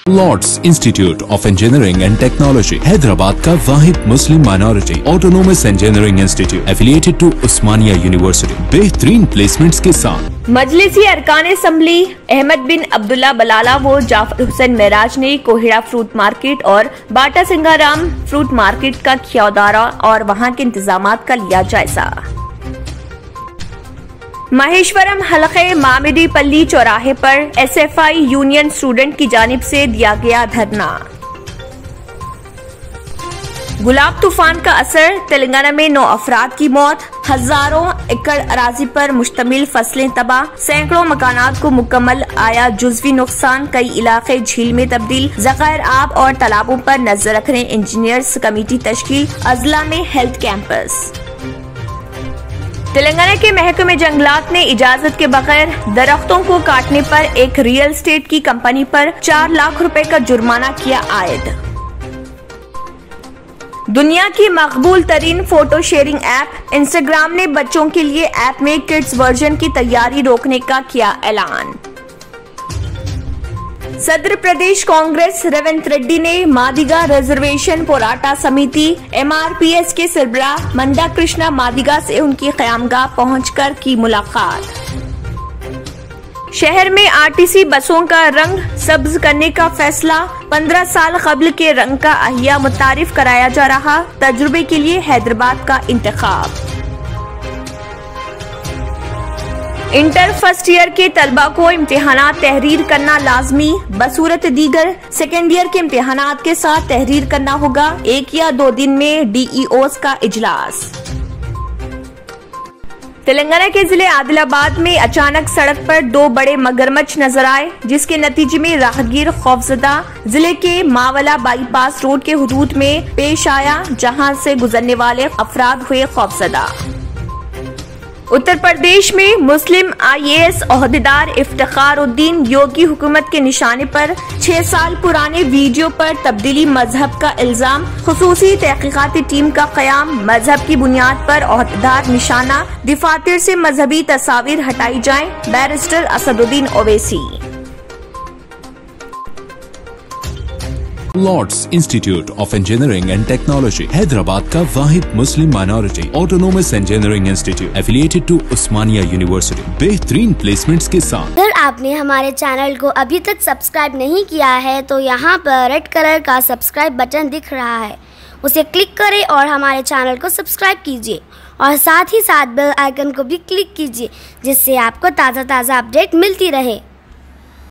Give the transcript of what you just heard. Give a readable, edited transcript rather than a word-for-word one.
Lord's Institute of Engineering and Technology Hyderabad का वाहिद Muslim minority autonomous engineering institute affiliated to Osmania university बेहतरीन placements के साथ। मजलिसी अरकान असम्बली अहमद बिन अब्दुल्ला बलाला व जाफर हुसैन मेराज ने कोहिड़ा फ्रूट मार्केट और बाटा सिंगाराम फ्रूट मार्केट का किया दौरा और वहां के इंतजामात का लिया जायजा। महेश्वरम हलके मामिडी पल्ली चौराहे पर एसएफआई यूनियन स्टूडेंट की जानिब से दिया गया धरना। गुलाब तूफान का असर, तेलंगाना में 9 अफराद की मौत, हजारों एकड़ अराजी पर मुश्तमिल फसलें तबाह, सैकड़ों मकानात को मुकम्मल आया जुज़वी नुकसान, कई इलाके झील में तब्दील, ज़खायर आब और तालाबों पर नजर रखने इंजीनियर्स कमेटी तश्कील, अजला में हेल्थ कैंपस। तेलंगाना के महकमे जंगलात ने इजाजत के बगैर दरख्तों को काटने पर एक रियल एस्टेट की कंपनी पर 4 लाख रुपए का जुर्माना किया आयद। दुनिया की मकबूल तरीन फोटो शेयरिंग ऐप इंस्टाग्राम ने बच्चों के लिए ऐप में किड्स वर्जन की तैयारी रोकने का किया ऐलान। सदर प्रदेश कांग्रेस रेवंत रेड्डी ने मादिगा रिजर्वेशन पोराटा समिति MRPS के सरबराह मंदा कृष्णा मादिगा से उनकी क़यामगाह पहुंचकर की मुलाकात। शहर में RTC बसों का रंग सब्ज करने का फैसला, 15 साल कबल के रंग का अहिया मुतारिफ कराया जा रहा, तजुर्बे के लिए हैदराबाद का इंतखाब। इंटर फर्स्ट ईयर के तलबा को इम्तिहानात तहरीर करना लाजमी, बसूरत दीगर सेकेंड ईयर के इम्तिहानात के साथ तहरीर करना होगा। 1 या 2 दिन में DEOs का इजलास। तेलंगाना के जिले आदिलाबाद में अचानक सड़क पर 2 बड़े मगरमच्छ नजर आए, जिसके नतीजे में राहगीर खौफजदा। जिले के मावला बाईपास रोड के हुदूद में पेश आया, जहां से गुजरने वाले अफराद हुए खौफजदा। उत्तर प्रदेश में मुस्लिम IAS ओहदेदार इफ्तिखारुद्दीन योगी हुकूमत के निशाने पर 6 साल पुराने वीडियो पर तब्दीली मजहब का इल्जाम, खुसूसी तहकीकाती टीम का क़याम, मजहब की बुनियाद पर ओहदेदार निशाना, दफातर से मजहबी तस्वीर हटाई जाएं, barrister Asaduddin Owaisi. Lords Institute of Engineering and Technology Hyderabad का वाहिद Muslim minority autonomous engineering institute affiliated to Osmania university बेहतरीन प्लेसमेंट्स के साथ। अगर आपने हमारे चैनल को अभी तक सब्सक्राइब नहीं किया है तो यहाँ पर रेड कलर का सब्सक्राइब बटन दिख रहा है, उसे क्लिक करें और हमारे चैनल को सब्सक्राइब कीजिए और साथ ही साथ बेल आइकन को भी क्लिक कीजिए, जिससे आपको ताज़ा अपडेट मिलती रहे।